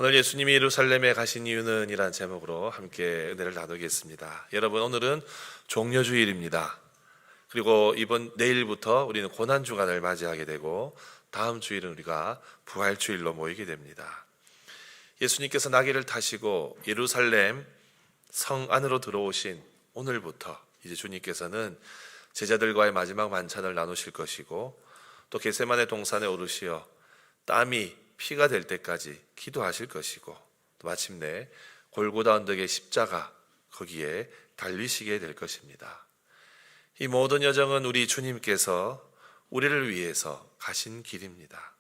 오늘 예수님이 예루살렘에 가신 이유는 이란 제목으로 함께 은혜를 나누겠습니다. 여러분, 오늘은 종려주일입니다. 그리고 내일부터 우리는 고난주간을 맞이하게 되고 다음 주일은 우리가 부활주일로 모이게 됩니다. 예수님께서 나귀를 타시고 예루살렘 성 안으로 들어오신 오늘부터 이제 주님께서는 제자들과의 마지막 만찬을 나누실 것이고, 또 겟세마네 동산에 오르시어 땀이 피가 될 때까지 기도하실 것이고, 또 마침내 골고다 언덕의 십자가 거기에 달리시게 될 것입니다. 이 모든 여정은 우리 주님께서 우리를 위해서 가신 길입니다.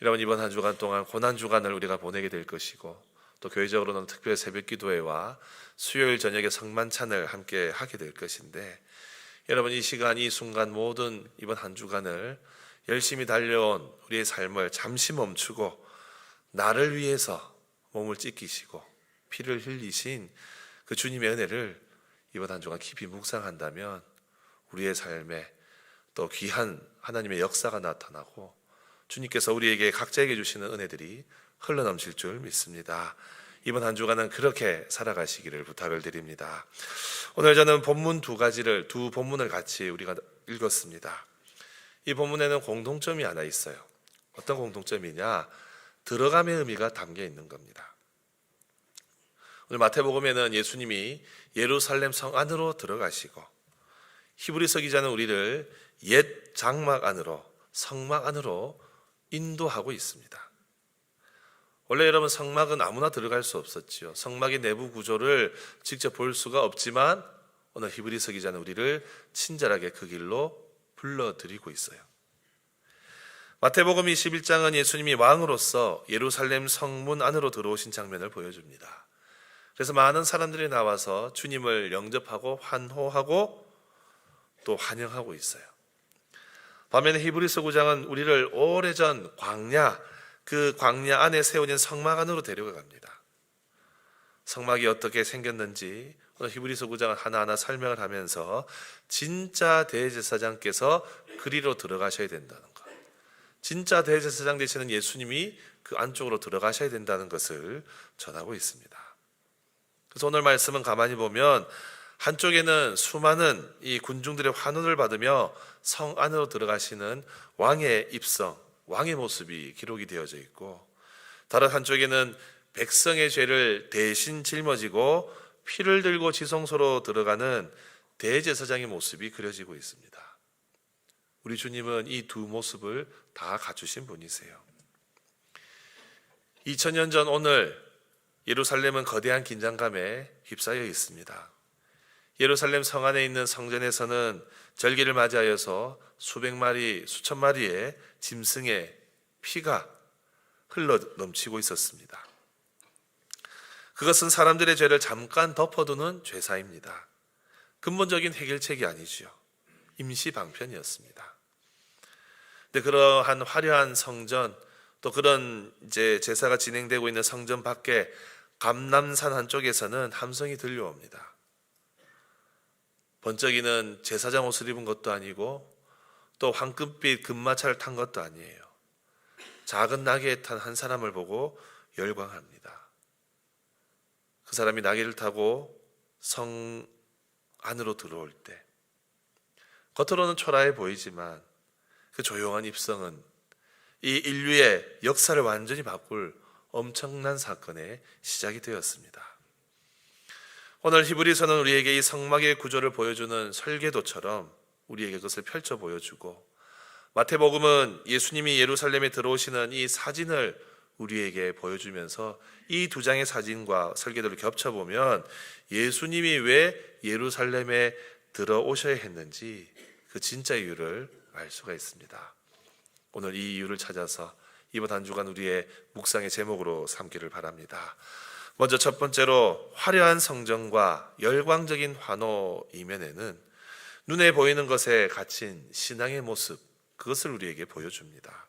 여러분, 이번 한 주간 동안 고난주간을 우리가 보내게 될 것이고, 또 교회적으로는 특별 새벽기도회와 수요일 저녁에 성만찬을 함께 하게 될 것인데, 여러분, 이 시간 이 순간 모든 이번 한 주간을 열심히 달려온 우리의 삶을 잠시 멈추고 나를 위해서 몸을 찢기시고 피를 흘리신 그 주님의 은혜를 이번 한 주간 깊이 묵상한다면 우리의 삶에 또 귀한 하나님의 역사가 나타나고 주님께서 우리에게 각자에게 주시는 은혜들이 흘러넘칠 줄 믿습니다. 이번 한 주간은 그렇게 살아가시기를 부탁을 드립니다. 오늘 저는 두 본문을 같이 우리가 읽었습니다. 이 본문에는 공통점이 하나 있어요. 어떤 공통점이냐? 들어감의 의미가 담겨 있는 겁니다. 오늘 마태복음에는 예수님이 예루살렘 성 안으로 들어가시고, 히브리서 기자는 우리를 옛 장막 안으로, 성막 안으로 인도하고 있습니다. 원래 여러분, 성막은 아무나 들어갈 수 없었지요. 성막의 내부 구조를 직접 볼 수가 없지만 오늘 히브리서 기자는 우리를 친절하게 그 길로 불러드리고 있어요. 마태복음 21장은 예수님이 왕으로서 예루살렘 성문 안으로 들어오신 장면을 보여줍니다. 그래서 많은 사람들이 나와서 주님을 영접하고 환호하고 또 환영하고 있어요. 반면에 히브리서 9장은 우리를 오래전 그 광야 안에 세워진 성막 안으로 데려갑니다. 성막이 어떻게 생겼는지 오늘 히브리서 9장은 하나하나 설명을 하면서 진짜 대제사장께서 그리로 들어가셔야 된다는 것, 진짜 대제사장 되시는 예수님이 그 안쪽으로 들어가셔야 된다는 것을 전하고 있습니다. 그래서 오늘 말씀은 가만히 보면 한쪽에는 수많은 이 군중들의 환호를 받으며 성 안으로 들어가시는 왕의 입성, 왕의 모습이 기록이 되어져 있고, 다른 한쪽에는 백성의 죄를 대신 짊어지고 피를 들고 지성소로 들어가는 대제사장의 모습이 그려지고 있습니다. 우리 주님은 이 두 모습을 다 갖추신 분이세요. 2000년 전 오늘 예루살렘은 거대한 긴장감에 휩싸여 있습니다. 예루살렘 성 안에 있는 성전에서는 절기를 맞이하여서 수천 마리의 짐승의 피가 흘러 넘치고 있었습니다. 그것은 사람들의 죄를 잠깐 덮어두는 죄사입니다. 근본적인 해결책이 아니지요. 임시 방편이었습니다. 근데 그러한 화려한 성전, 또 그런 이제 제사가 진행되고 있는 성전 밖에 감람산 한쪽에서는 함성이 들려옵니다. 번쩍이는 제사장 옷을 입은 것도 아니고 또 황금빛 금마차를 탄 것도 아니에요. 작은 나귀에 탄 한 사람을 보고 열광합니다. 그 사람이 나귀를 타고 성 안으로 들어올 때 겉으로는 초라해 보이지만 그 조용한 입성은 이 인류의 역사를 완전히 바꿀 엄청난 사건의 시작이 되었습니다. 오늘 히브리서는 우리에게 이 성막의 구조를 보여주는 설계도처럼 우리에게 그것을 펼쳐 보여주고, 마태복음은 예수님이 예루살렘에 들어오시는 이 사진을 우리에게 보여주면서 이 두 장의 사진과 설계도를 겹쳐보면 예수님이 왜 예루살렘에 들어오셔야 했는지 그 진짜 이유를 알 수가 있습니다. 오늘 이 이유를 찾아서 이번 한 주간 우리의 묵상의 제목으로 삼기를 바랍니다. 먼저 첫 번째로, 화려한 성전과 열광적인 환호 이면에는 눈에 보이는 것에 갇힌 신앙의 모습, 그것을 우리에게 보여줍니다.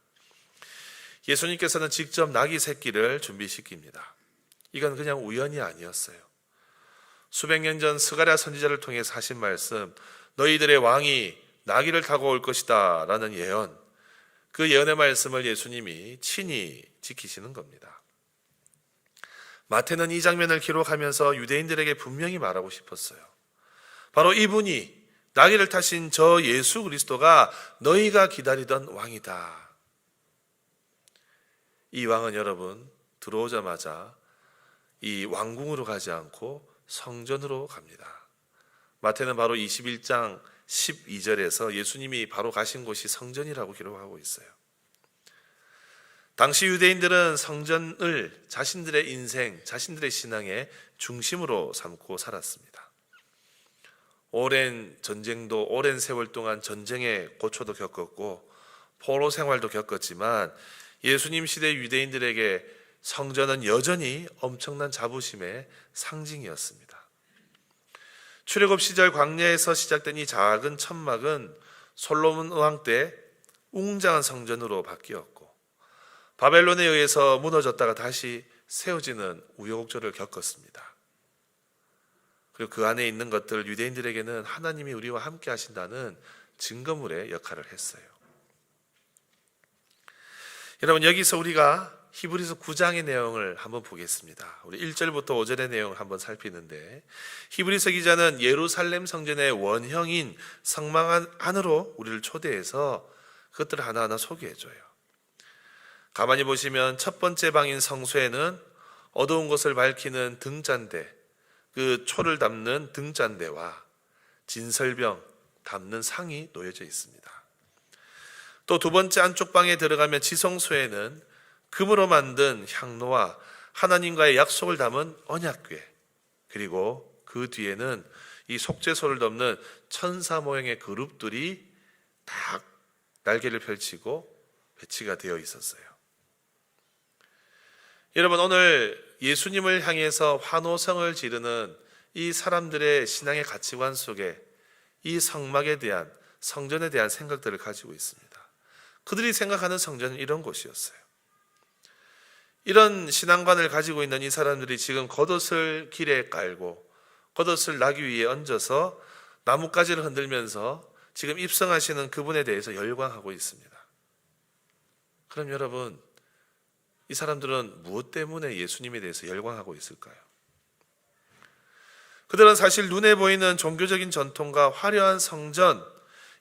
예수님께서는 직접 나귀 새끼를 준비시킵니다. 이건 그냥 우연이 아니었어요. 수백 년 전 스가랴 선지자를 통해서 하신 말씀, 너희들의 왕이 나귀를 타고 올 것이다 라는 예언, 그 예언의 말씀을 예수님이 친히 지키시는 겁니다. 마태는 이 장면을 기록하면서 유대인들에게 분명히 말하고 싶었어요. 바로 이분이 나귀를 타신 저 예수 그리스도가 너희가 기다리던 왕이다. 이 왕은 여러분 들어오자마자 이 왕궁으로 가지 않고 성전으로 갑니다. 마태는 바로 21장 12절에서 예수님이 바로 가신 곳이 성전이라고 기록하고 있어요. 당시 유대인들은 성전을 자신들의 인생, 자신들의 신앙의 중심으로 삼고 살았습니다. 오랜 전쟁도 오랜 세월 동안 전쟁의 고초도 겪었고 포로 생활도 겪었지만 예수님 시대 유대인들에게 성전은 여전히 엄청난 자부심의 상징이었습니다. 출애굽 시절 광야에서 시작된 이 작은 천막은 솔로몬 왕 때 웅장한 성전으로 바뀌었고 바벨론에 의해서 무너졌다가 다시 세워지는 우여곡절을 겪었습니다. 그리고 그 안에 있는 것들 유대인들에게는 하나님이 우리와 함께 하신다는 증거물의 역할을 했어요. 여러분 여기서 우리가 히브리서 9장의 내용을 한번 보겠습니다. 우리 1절부터 5절의 내용을 한번 살피는데 히브리서 기자는 예루살렘 성전의 원형인 성막 안으로 우리를 초대해서 그것들을 하나하나 소개해줘요. 가만히 보시면 첫 번째 방인 성소에는 어두운 곳을 밝히는 등잔대, 그 초를 담는 등잔대와 진설병 담는 상이 놓여져 있습니다. 또 두 번째 안쪽 방에 들어가면 지성소에는 금으로 만든 향로와 하나님과의 약속을 담은 언약궤, 그리고 그 뒤에는 이 속죄소를 덮는 천사 모양의 그룹들이 딱 날개를 펼치고 배치가 되어 있었어요. 여러분 오늘 예수님을 향해서 환호성을 지르는 이 사람들의 신앙의 가치관 속에 이 성막에 대한, 성전에 대한 생각들을 가지고 있습니다. 그들이 생각하는 성전은 이런 곳이었어요. 이런 신앙관을 가지고 있는 이 사람들이 지금 겉옷을 길에 깔고 겉옷을 나귀 위에 얹어서 나뭇가지를 흔들면서 지금 입성하시는 그분에 대해서 열광하고 있습니다. 그럼 여러분 이 사람들은 무엇 때문에 예수님에 대해서 열광하고 있을까요? 그들은 사실 눈에 보이는 종교적인 전통과 화려한 성전,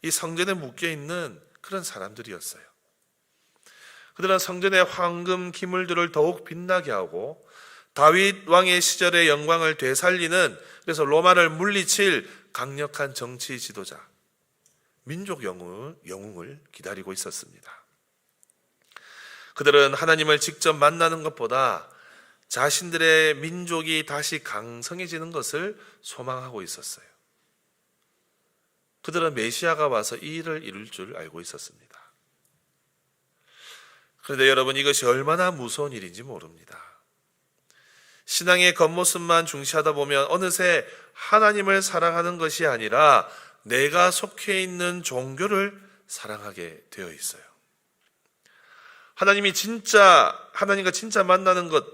이 성전에 묶여있는 그런 사람들이었어요. 그들은 성전의 황금 기물들을 더욱 빛나게 하고 다윗 왕의 시절의 영광을 되살리는, 그래서 로마를 물리칠 강력한 정치 지도자, 민족 영웅을 기다리고 있었습니다. 그들은 하나님을 직접 만나는 것보다 자신들의 민족이 다시 강성해지는 것을 소망하고 있었어요. 그들은 메시아가 와서 이 일을 이룰 줄 알고 있었습니다. 그런데 여러분 이것이 얼마나 무서운 일인지 모릅니다. 신앙의 겉모습만 중시하다 보면 어느새 하나님을 사랑하는 것이 아니라 내가 속해 있는 종교를 사랑하게 되어 있어요. 하나님과 진짜 만나는 것,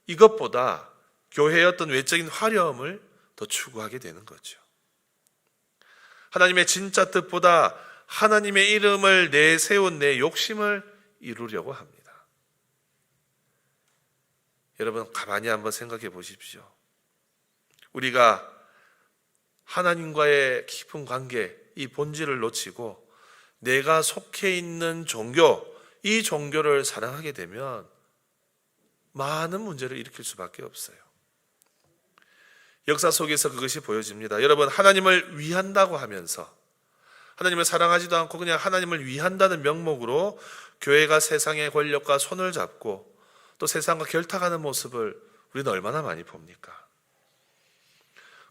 이것보다 교회의 어떤 외적인 화려함을 더 추구하게 되는 거죠. 하나님의 진짜 뜻보다 하나님의 이름을 내세운 내 욕심을 이루려고 합니다. 여러분 가만히 한번 생각해 보십시오. 우리가 하나님과의 깊은 관계, 이 본질을 놓치고 내가 속해 있는 종교, 이 종교를 사랑하게 되면 많은 문제를 일으킬 수밖에 없어요. 역사 속에서 그것이 보여집니다. 여러분 하나님을 위한다고 하면서 하나님을 사랑하지도 않고 그냥 하나님을 위한다는 명목으로 교회가 세상의 권력과 손을 잡고 또 세상과 결탁하는 모습을 우리는 얼마나 많이 봅니까?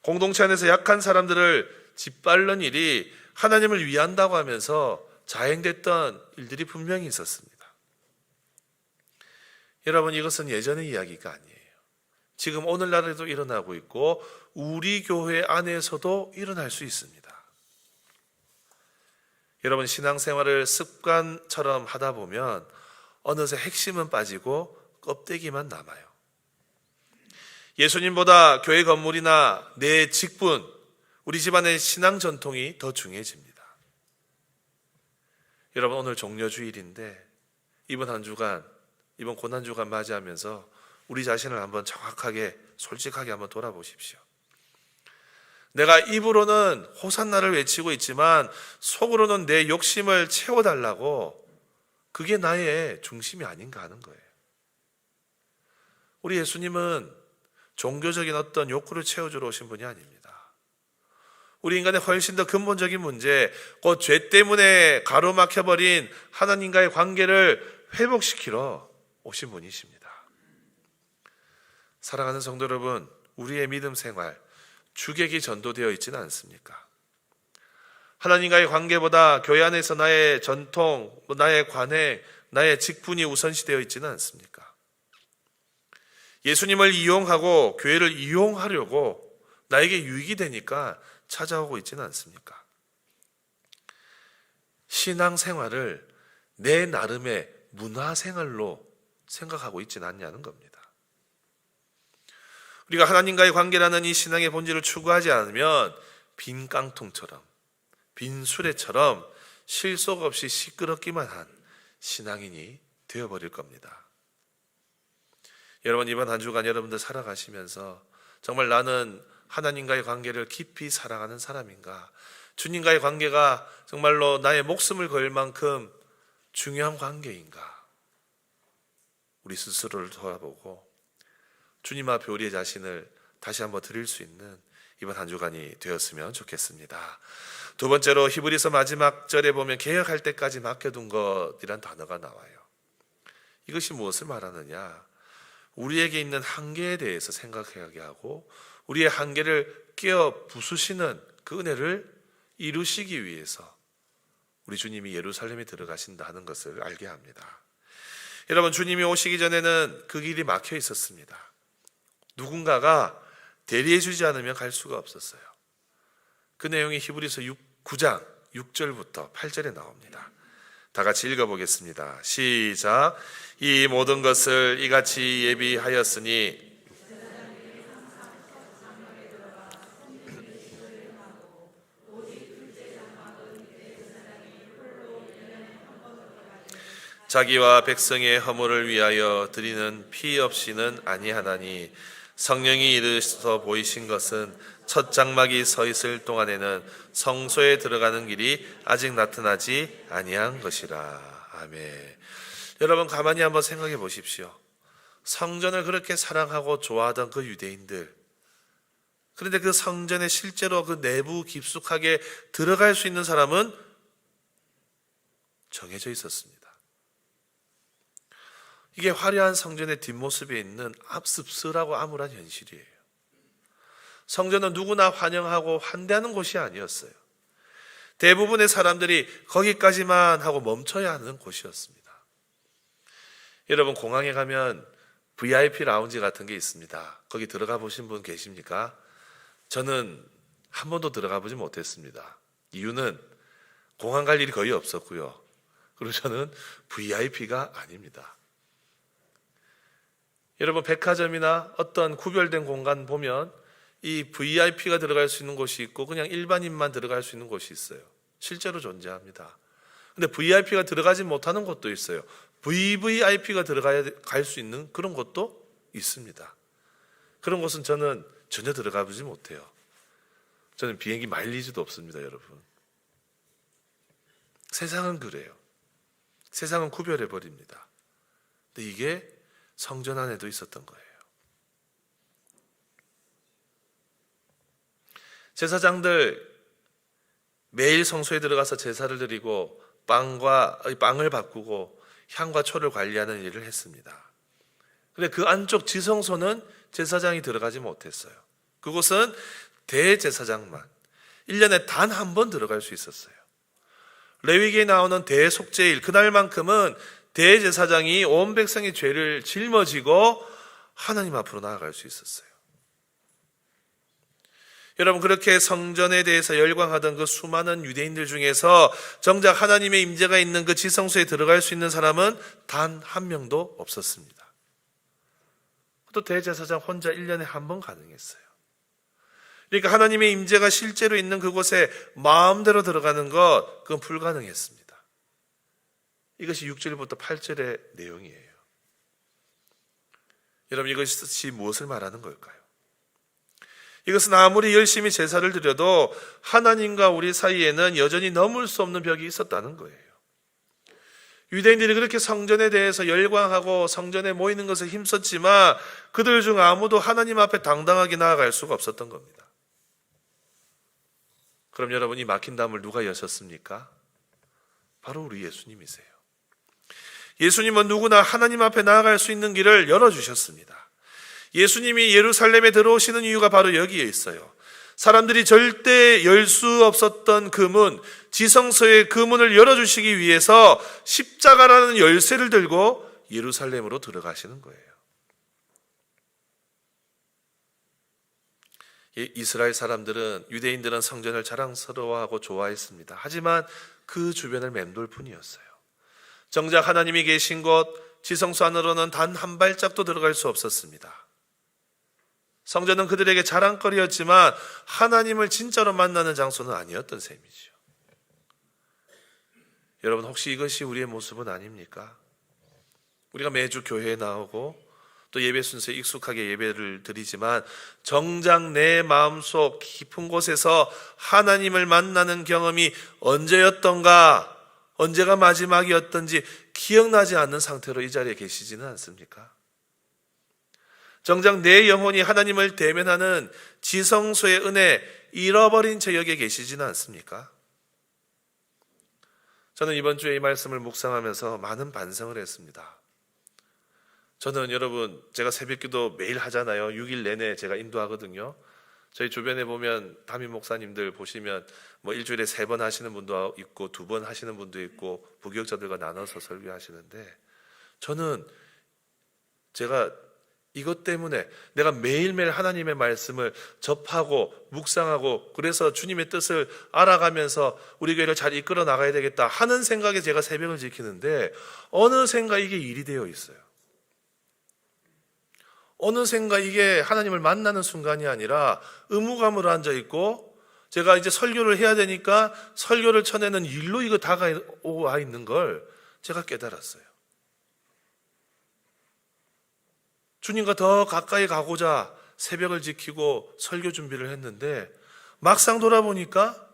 공동체 안에서 약한 사람들을 짓밟는 일이 하나님을 위한다고 하면서 자행됐던 일들이 분명히 있었습니다. 여러분 이것은 예전의 이야기가 아니에요. 지금 오늘날에도 일어나고 있고 우리 교회 안에서도 일어날 수 있습니다. 여러분 신앙생활을 습관처럼 하다 보면 어느새 핵심은 빠지고 껍데기만 남아요. 예수님보다 교회 건물이나 내 직분, 우리 집안의 신앙 전통이 더 중요해집니다. 여러분 오늘 종려주일인데 이번 고난주간 맞이하면서 우리 자신을 한번 정확하게 솔직하게 한번 돌아보십시오. 내가 입으로는 호산나를 외치고 있지만 속으로는 내 욕심을 채워달라고, 그게 나의 중심이 아닌가 하는 거예요. 우리 예수님은 종교적인 어떤 욕구를 채워주러 오신 분이 아닙니다. 우리 인간의 훨씬 더 근본적인 문제, 곧 죄 때문에 가로막혀버린 하나님과의 관계를 회복시키러 오신 분이십니다. 사랑하는 성도 여러분, 우리의 믿음 생활 주객이 전도되어 있지는 않습니까? 하나님과의 관계보다 교회 안에서 나의 전통, 나의 관행, 나의 직분이 우선시되어 있지는 않습니까? 예수님을 이용하고 교회를 이용하려고 나에게 유익이 되니까 찾아오고 있지는 않습니까? 신앙생활을 내 나름의 문화생활로 생각하고 있지는 않냐는 겁니다. 우리가 하나님과의 관계라는 이 신앙의 본질을 추구하지 않으면 빈 깡통처럼, 빈 수레처럼 실속 없이 시끄럽기만 한 신앙인이 되어버릴 겁니다. 여러분, 이번 한 주간 여러분들 살아가시면서 정말 나는 하나님과의 관계를 깊이 사랑하는 사람인가? 주님과의 관계가 정말로 나의 목숨을 걸 만큼 중요한 관계인가? 우리 스스로를 돌아보고 주님 앞에 우리의 자신을 다시 한번 드릴 수 있는 이번 한 주간이 되었으면 좋겠습니다. 두 번째로 히브리서 마지막 절에 보면 개혁할 때까지 맡겨둔 것이란 단어가 나와요. 이것이 무엇을 말하느냐? 우리에게 있는 한계에 대해서 생각하게 하고 우리의 한계를 깨어 부수시는 그 은혜를 이루시기 위해서 우리 주님이 예루살렘에 들어가신다 하는 것을 알게 합니다. 여러분, 주님이 오시기 전에는 그 길이 막혀 있었습니다. 누군가가 대리해 주지 않으면 갈 수가 없었어요. 그 내용이 히브리서 9장 6절부터 8절에 나옵니다. 다 같이 읽어보겠습니다. 시작. 이 모든 것을 이같이 예비하였으니 자기와 백성의 허물을 위하여 드리는 피 없이는 아니하나니 성령이 이르셔서 보이신 것은 첫 장막이 서 있을 동안에는 성소에 들어가는 길이 아직 나타나지 아니한 것이라. 아멘. 여러분, 가만히 한번 생각해 보십시오. 성전을 그렇게 사랑하고 좋아하던 그 유대인들, 그런데 그 성전에 실제로 그 내부 깊숙하게 들어갈 수 있는 사람은 정해져 있었습니다. 이게 화려한 성전의 뒷모습에 있는 씁쓸하고 암울한 현실이에요. 성전은 누구나 환영하고 환대하는 곳이 아니었어요. 대부분의 사람들이 거기까지만 하고 멈춰야 하는 곳이었습니다. 여러분, 공항에 가면 VIP 라운지 같은 게 있습니다. 거기 들어가 보신 분 계십니까? 저는 한 번도 들어가 보지 못했습니다. 이유는 공항 갈 일이 거의 없었고요. 그리고 저는 VIP가 아닙니다. 여러분, 백화점이나 어떤 구별된 공간 보면 이 VIP가 들어갈 수 있는 곳이 있고 그냥 일반인만 들어갈 수 있는 곳이 있어요. 실제로 존재합니다. 근데 VIP가 들어가지 못하는 곳도 있어요. VVIP가 갈 수 있는 그런 곳도 있습니다. 그런 곳은 저는 전혀 들어가 보지 못해요. 저는 비행기 마일리지도 없습니다, 여러분. 세상은 그래요. 세상은 구별해 버립니다. 근데 이게 성전 안에도 있었던 거예요. 제사장들 매일 성소에 들어가서 제사를 드리고 빵을 바꾸고 향과 초를 관리하는 일을 했습니다. 그런데 그 안쪽 지성소는 제사장이 들어가지 못했어요. 그곳은 대제사장만 1년에 단 한 번 들어갈 수 있었어요. 레위기에 나오는 대속죄일 그날만큼은 대제사장이 온 백성의 죄를 짊어지고 하나님 앞으로 나아갈 수 있었어요. 여러분, 그렇게 성전에 대해서 열광하던 그 수많은 유대인들 중에서 정작 하나님의 임재가 있는 그 지성소에 들어갈 수 있는 사람은 단 한 명도 없었습니다. 또 대제사장 혼자 1년에 한 번 가능했어요. 그러니까 하나님의 임재가 실제로 있는 그곳에 마음대로 들어가는 것, 그건 불가능했습니다. 이것이 6절부터 8절의 내용이에요. 여러분, 이것이 무엇을 말하는 걸까요? 이것은 아무리 열심히 제사를 드려도 하나님과 우리 사이에는 여전히 넘을 수 없는 벽이 있었다는 거예요. 유대인들이 그렇게 성전에 대해서 열광하고 성전에 모이는 것에 힘썼지만 그들 중 아무도 하나님 앞에 당당하게 나아갈 수가 없었던 겁니다. 그럼 여러분, 이 막힌 담을 누가 여셨습니까? 바로 우리 예수님이세요. 예수님은 누구나 하나님 앞에 나아갈 수 있는 길을 열어주셨습니다. 예수님이 예루살렘에 들어오시는 이유가 바로 여기에 있어요. 사람들이 절대 열 수 없었던 그 문, 지성소의 그 문을 열어주시기 위해서 십자가라는 열쇠를 들고 예루살렘으로 들어가시는 거예요. 이스라엘 사람들은, 유대인들은 성전을 자랑스러워하고 좋아했습니다. 하지만 그 주변을 맴돌 뿐이었어요. 정작 하나님이 계신 곳 지성소 안으로는 단 한 발짝도 들어갈 수 없었습니다. 성전은 그들에게 자랑거리였지만 하나님을 진짜로 만나는 장소는 아니었던 셈이죠. 여러분, 혹시 이것이 우리의 모습은 아닙니까? 우리가 매주 교회에 나오고 또 예배 순서에 익숙하게 예배를 드리지만 정작 내 마음속 깊은 곳에서 하나님을 만나는 경험이 언제였던가, 언제가 마지막이었던지 기억나지 않는 상태로 이 자리에 계시지는 않습니까? 정작 내 영혼이 하나님을 대면하는 지성소의 은혜 잃어버린 채 여기에 계시지는 않습니까? 저는 이번 주에 이 말씀을 묵상하면서 많은 반성을 했습니다. 저는 여러분, 제가 새벽기도 매일 하잖아요. 6일 내내 제가 인도하거든요. 저희 주변에 보면 담임 목사님들 보시면 뭐 일주일에 3번 하시는 분도 있고 2번 하시는 분도 있고 부교육자들과 나눠서 설교하시는데, 저는 제가 이것 때문에 내가 매일매일 하나님의 말씀을 접하고 묵상하고 그래서 주님의 뜻을 알아가면서 우리 교회를 잘 이끌어 나가야 되겠다 하는 생각에 제가 새벽을 지키는데, 어느샌가 이게 일이 되어 있어요. 어느샌가 이게 하나님을 만나는 순간이 아니라 의무감으로 앉아있고, 제가 이제 설교를 해야 되니까 설교를 쳐내는 일로 이거 다가와 있는 걸 제가 깨달았어요. 주님과 더 가까이 가고자 새벽을 지키고 설교 준비를 했는데 막상 돌아보니까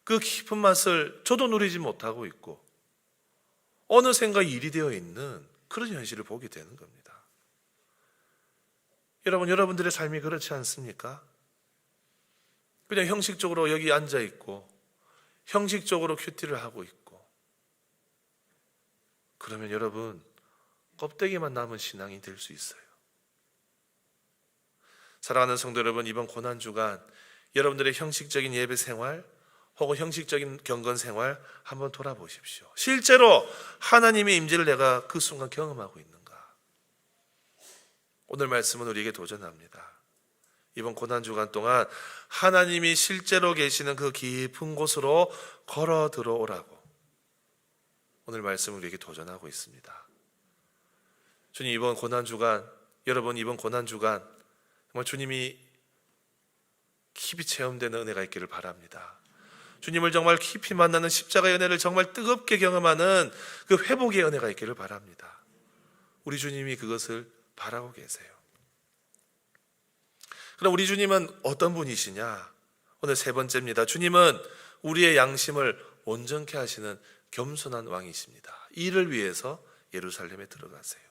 그 깊은 맛을 저도 누리지 못하고 있고 어느샌가 일이 되어 있는 그런 현실을 보게 되는 겁니다. 여러분, 여러분들의 삶이 그렇지 않습니까? 그냥 형식적으로 여기 앉아 있고 형식적으로 큐티를 하고 있고, 그러면 여러분, 껍데기만 남은 신앙이 될 수 있어요. 사랑하는 성도 여러분, 이번 고난주간 여러분들의 형식적인 예배 생활 혹은 형식적인 경건 생활 한번 돌아보십시오. 실제로 하나님의 임재를 내가 그 순간 경험하고 있는가? 오늘 말씀은 우리에게 도전합니다. 이번 고난주간 동안 하나님이 실제로 계시는 그 깊은 곳으로 걸어 들어오라고 오늘 말씀은 우리에게 도전하고 있습니다. 주님, 이번 고난주간, 여러분 이번 고난주간 정말 주님이 깊이 체험되는 은혜가 있기를 바랍니다. 주님을 정말 깊이 만나는 십자가의 은혜를 정말 뜨겁게 경험하는 그 회복의 은혜가 있기를 바랍니다. 우리 주님이 그것을 바라고 계세요. 그럼 우리 주님은 어떤 분이시냐? 오늘 3번째입니다. 주님은 우리의 양심을 온전케 하시는 겸손한 왕이십니다. 이를 위해서 예루살렘에 들어가세요.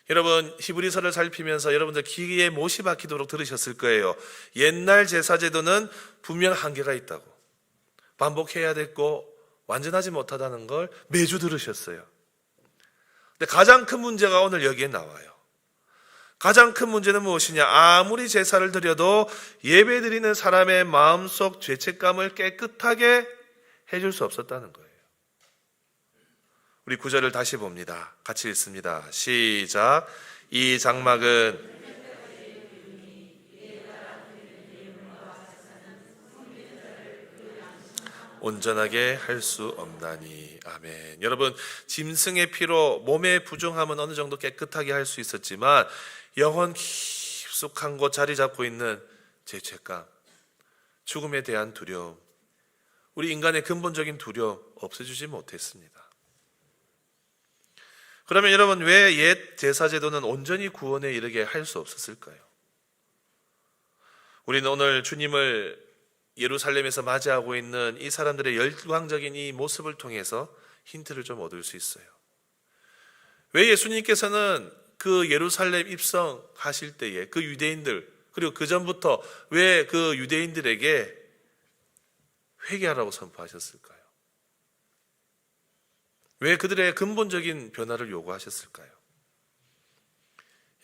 여러분, 히브리서를 살피면서 여러분들 귀에 못이 박히도록 들으셨을 거예요. 옛날 제사제도는 분명 한계가 있다고, 반복해야 됐고 완전하지 못하다는 걸 매주 들으셨어요. 근데 가장 큰 문제가 오늘 여기에 나와요. 가장 큰 문제는 무엇이냐? 아무리 제사를 드려도 예배드리는 사람의 마음속 죄책감을 깨끗하게 해줄 수 없었다는 거예요. 우리 9절을 다시 봅니다. 같이 읽습니다. 시작. 이 장막은 온전하게 할 수 없나니. 아멘. 여러분, 짐승의 피로 몸의 부정함은 어느 정도 깨끗하게 할 수 있었지만 영혼 깊숙한 곳 자리 잡고 있는 죄책감, 죽음에 대한 두려움, 우리 인간의 근본적인 두려움 없애주지 못했습니다. 그러면 여러분, 왜 옛 제사제도는 온전히 구원에 이르게 할 수 없었을까요? 우리는 오늘 주님을 예루살렘에서 맞이하고 있는 이 사람들의 열광적인 이 모습을 통해서 힌트를 좀 얻을 수 있어요. 왜 예수님께서는 그 예루살렘 입성하실 때에 그 유대인들, 그리고 그 전부터 왜 그 유대인들에게 회개하라고 선포하셨을까요? 왜 그들의 근본적인 변화를 요구하셨을까요?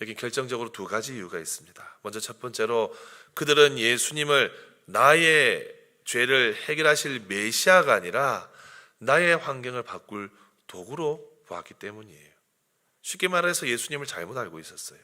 여기 결정적으로 두 가지 이유가 있습니다. 먼저 첫 번째로, 그들은 예수님을 나의 죄를 해결하실 메시아가 아니라 나의 환경을 바꿀 도구로 보았기 때문이에요. 쉽게 말해서 예수님을 잘못 알고 있었어요.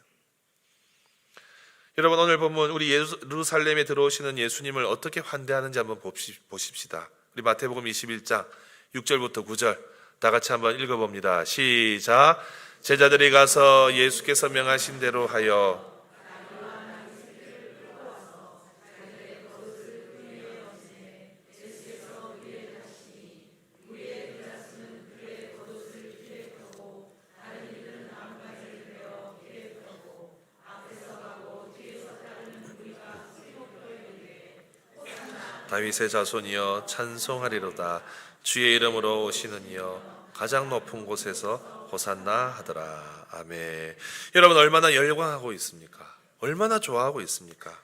여러분, 오늘 보면 우리 예루살렘에 들어오시는 예수님을 어떻게 환대하는지 한번 보십시다. 우리 마태복음 21장 6절부터 9절 다 같이 한번 읽어봅니다. 시작. 제자들이 가서 예수께서 명하신 대로 하여 다윗의 자손이여 찬송하리로다. 주의 이름으로 오시는 이여 가장 높은 곳에서 호산나 하더라. 아멘. 여러분, 얼마나 열광하고 있습니까? 얼마나 좋아하고 있습니까?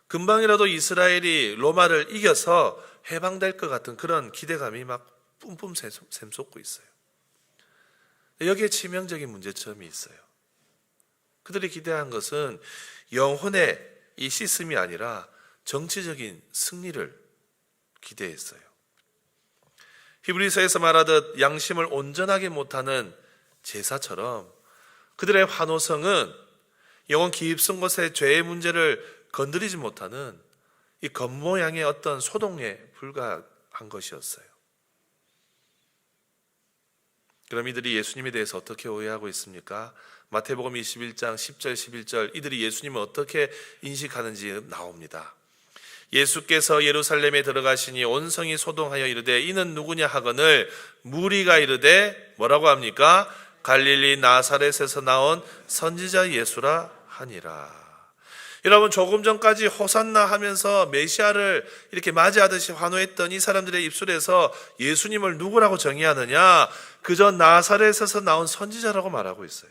금방이라도 이스라엘이 로마를 이겨서 해방될 것 같은 그런 기대감이 막 뿜뿜 샘솟고 있어요. 여기에 치명적인 문제점이 있어요. 그들이 기대한 것은 영혼의 이 씻음이 아니라 정치적인 승리를 기대했어요. 히브리서에서 말하듯 양심을 온전하게 못하는 제사처럼 그들의 환호성은 영혼 깊은 곳의 죄의 문제를 건드리지 못하는 이 겉모양의 어떤 소동에 불과한 것이었어요. 그럼 이들이 예수님에 대해서 어떻게 오해하고 있습니까? 마태복음 21장 10절 11절 이들이 예수님을 어떻게 인식하는지 나옵니다. 예수께서 예루살렘에 들어가시니 온 성이 소동하여 이르되 이는 누구냐 하거늘 무리가 이르되 뭐라고 합니까? 갈릴리 나사렛에서 나온 선지자 예수라 하니라. 여러분, 조금 전까지 호산나 하면서 메시아를 이렇게 맞이하듯이 환호했던 이 사람들의 입술에서 예수님을 누구라고 정의하느냐? 그저 나사렛에서 나온 선지자라고 말하고 있어요.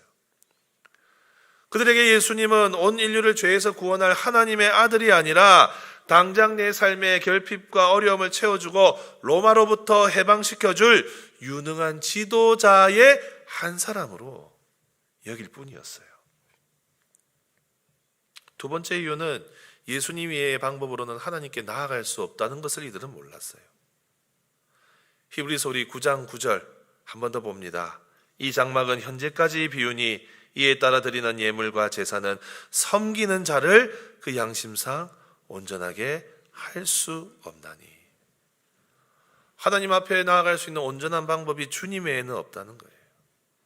그들에게 예수님은 온 인류를 죄에서 구원할 하나님의 아들이 아니라 당장 내 삶의 결핍과 어려움을 채워주고 로마로부터 해방시켜줄 유능한 지도자의 한 사람으로 여길 뿐이었어요. 두 번째 이유는 예수님 외의 방법으로는 하나님께 나아갈 수 없다는 것을 이들은 몰랐어요. 히브리서 우리 9장 9절 한 번 더 봅니다. 이 장막은 현재까지 비우니 이에 따라 드리는 예물과 제사는 섬기는 자를 그 양심상 온전하게 할 수 없나니. 하나님 앞에 나아갈 수 있는 온전한 방법이 주님 외에는 없다는 거예요.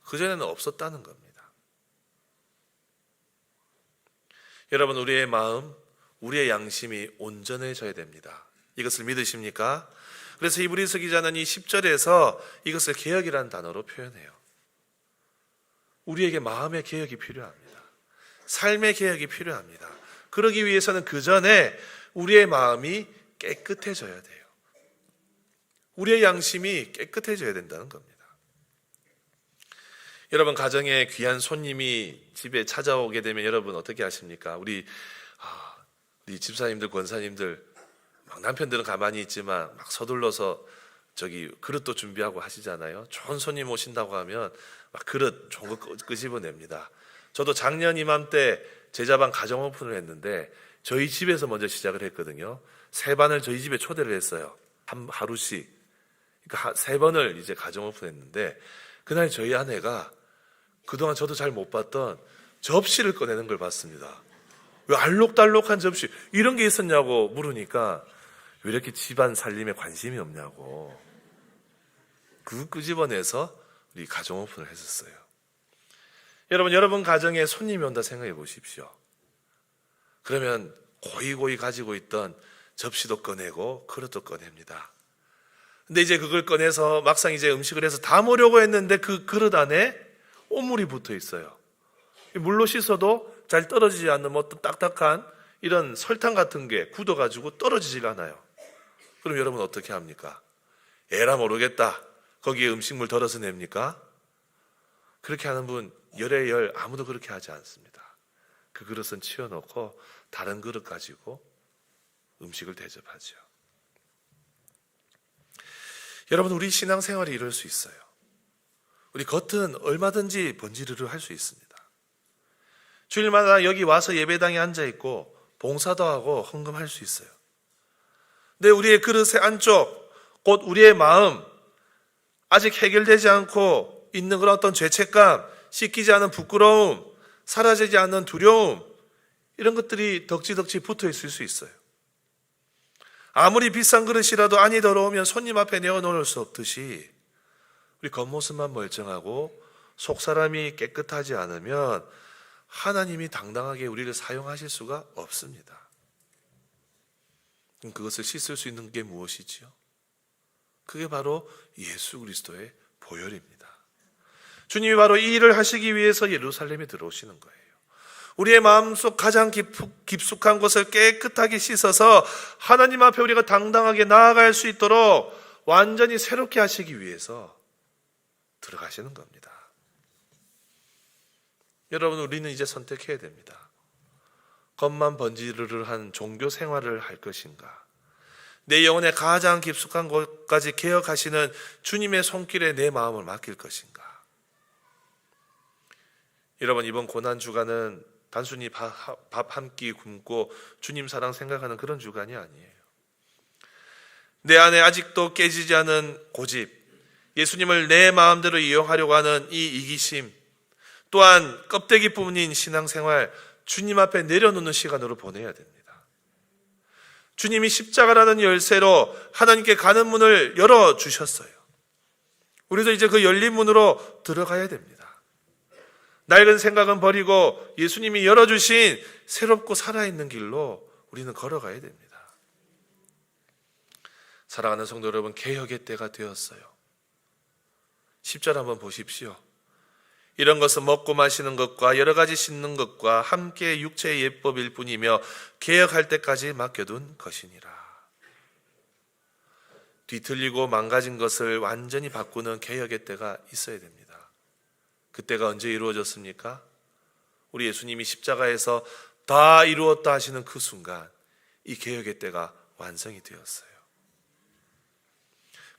그전에는 없었다는 겁니다. 여러분, 우리의 마음, 우리의 양심이 온전해져야 됩니다. 이것을 믿으십니까? 그래서 히브리서 기자는 이 10절에서 이것을 개혁이라는 단어로 표현해요. 우리에게 마음의 개혁이 필요합니다. 삶의 개혁이 필요합니다. 그러기 위해서는 그 전에 우리의 마음이 깨끗해져야 돼요. 우리의 양심이 깨끗해져야 된다는 겁니다. 여러분, 가정에 귀한 손님이 집에 찾아오게 되면 여러분 어떻게 하십니까? 우리 집사님들, 권사님들, 막 남편들은 가만히 있지만 막 서둘러서 그릇도 준비하고 하시잖아요. 좋은 손님 오신다고 하면 막 그릇 좋은 거 끄집어냅니다. 저도 작년 이맘때 제자반 가정 오픈을 했는데 저희 집에서 먼저 시작을 했거든요. 3반을 저희 집에 초대를 했어요. 하루씩. 그러니까 3번을 이제 가정 오픈했는데 그날 저희 아내가 그동안 저도 잘 못 봤던 접시를 꺼내는 걸 봤습니다. 왜 알록달록한 접시 이런 게 있었냐고 물으니까 왜 이렇게 집안 살림에 관심이 없냐고 그거 끄집어내서 우리 가정 오픈을 했었어요. 여러분 가정에 손님이 온다 생각해 보십시오. 그러면 고이고이 가지고 있던 접시도 꺼내고 그릇도 꺼냅니다. 근데 이제 그걸 꺼내서 막상 이제 음식을 해서 다 먹으려고 했는데 그 그릇 안에 온물이 붙어 있어요. 물로 씻어도 잘 떨어지지 않는 어떤 딱딱한 이런 설탕 같은 게 굳어가지고 떨어지질 않아요. 그럼 여러분 어떻게 합니까? 에라 모르겠다. 거기에 음식물 덜어서 냅니까? 그렇게 하는 분 열에 열 아무도 그렇게 하지 않습니다. 그 그릇은 치워놓고 다른 그릇 가지고 음식을 대접하죠. 여러분, 우리 신앙생활이 이럴 수 있어요. 우리 겉은 얼마든지 번지르르 할 수 있습니다. 주일마다 여기 와서 예배당에 앉아있고 봉사도 하고 헌금할 수 있어요. 근데 우리의 그릇의 안쪽, 곧 우리의 마음, 아직 해결되지 않고 있는 그런 어떤 죄책감, 씻기지 않은 부끄러움, 사라지지 않는 두려움, 이런 것들이 덕지덕지 붙어 있을 수 있어요. 아무리 비싼 그릇이라도 안이 더러우면 손님 앞에 내어놓을 수 없듯이 우리 겉모습만 멀쩡하고 속사람이 깨끗하지 않으면 하나님이 당당하게 우리를 사용하실 수가 없습니다. 그럼 그것을 씻을 수 있는 게 무엇이지요? 그게 바로 예수 그리스도의 보혈입니다. 주님이 바로 이 일을 하시기 위해서 예루살렘에 들어오시는 거예요. 우리의 마음속 가장 깊숙한 곳을 깨끗하게 씻어서 하나님 앞에 우리가 당당하게 나아갈 수 있도록 완전히 새롭게 하시기 위해서 들어가시는 겁니다. 여러분, 우리는 이제 선택해야 됩니다. 겉만 번지르르한 종교 생활을 할 것인가? 내 영혼의 가장 깊숙한 곳까지 개혁하시는 주님의 손길에 내 마음을 맡길 것인가? 여러분, 이번 고난주간은 단순히 밥 한 끼 굶고 주님 사랑 생각하는 그런 주간이 아니에요. 내 안에 아직도 깨지지 않은 고집, 예수님을 내 마음대로 이용하려고 하는 이 이기심, 또한 껍데기뿐인 신앙생활, 주님 앞에 내려놓는 시간으로 보내야 됩니다. 주님이 십자가라는 열쇠로 하나님께 가는 문을 열어주셨어요. 우리도 이제 그 열린 문으로 들어가야 됩니다. 낡은 생각은 버리고 예수님이 열어주신 새롭고 살아있는 길로 우리는 걸어가야 됩니다. 사랑하는 성도 여러분, 개혁의 때가 되었어요. 10절 한번 보십시오. 이런 것은 먹고 마시는 것과 여러 가지 씻는 것과 함께 육체의 예법일 뿐이며 개혁할 때까지 맡겨둔 것이니라. 뒤틀리고 망가진 것을 완전히 바꾸는 개혁의 때가 있어야 됩니다. 그때가 언제 이루어졌습니까? 우리 예수님이 십자가에서 다 이루었다 하시는 그 순간 이 개혁의 때가 완성이 되었어요.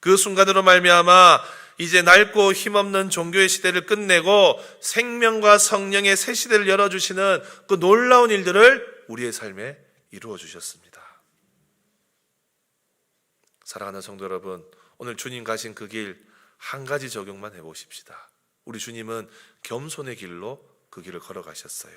그 순간으로 말미암아 이제 낡고 힘없는 종교의 시대를 끝내고 생명과 성령의 새 시대를 열어주시는 그 놀라운 일들을 우리의 삶에 이루어 주셨습니다. 사랑하는 성도 여러분, 오늘 주님 가신 그 길 한 가지 적용만 해보십시다. 우리 주님은 겸손의 길로 그 길을 걸어가셨어요.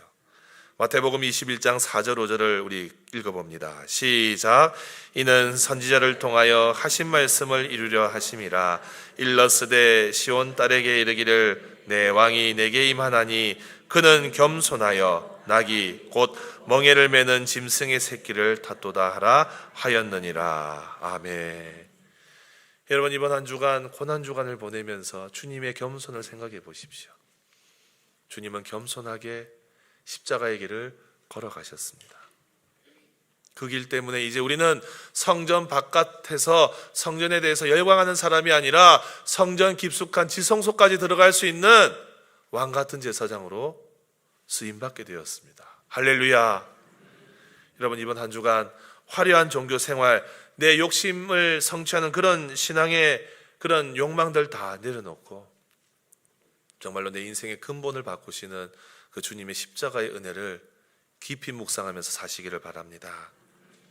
마태복음 21장 4절 5절을 우리 읽어봅니다. 시작. 이는 선지자를 통하여 하신 말씀을 이루려 하심이라. 일러스되 시온 딸에게 이르기를 내 왕이 내게 임하나니 그는 겸손하여 낙이 곧 멍에를 매는 짐승의 새끼를 탓도다 하라 하였느니라. 아멘. 여러분, 이번 한 주간 고난주간을 보내면서 주님의 겸손을 생각해 보십시오. 주님은 겸손하게 십자가의 길을 걸어가셨습니다. 그 길 때문에 이제 우리는 성전 바깥에서 성전에 대해서 열광하는 사람이 아니라 성전 깊숙한 지성소까지 들어갈 수 있는 왕 같은 제사장으로 쓰임받게 되었습니다. 할렐루야. 여러분, 이번 한 주간 화려한 종교 생활, 내 욕심을 성취하는 그런 신앙의 그런 욕망들 다 내려놓고 정말로 내 인생의 근본을 바꾸시는 그 주님의 십자가의 은혜를 깊이 묵상하면서 사시기를 바랍니다.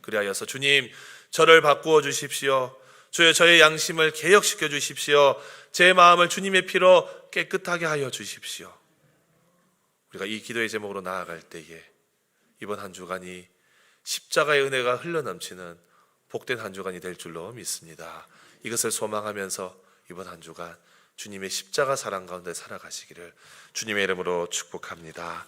그리하여서 주님, 저를 바꾸어 주십시오. 주여, 저의 양심을 개혁시켜 주십시오. 제 마음을 주님의 피로 깨끗하게 하여 주십시오. 우리가 이 기도의 제목으로 나아갈 때에 이번 한 주간이 십자가의 은혜가 흘러넘치는 복된 한 주간이 될 줄로 믿습니다. 이것을 소망하면서 이번 한 주간 주님의 십자가 사랑 가운데 살아가시기를 주님의 이름으로 축복합니다.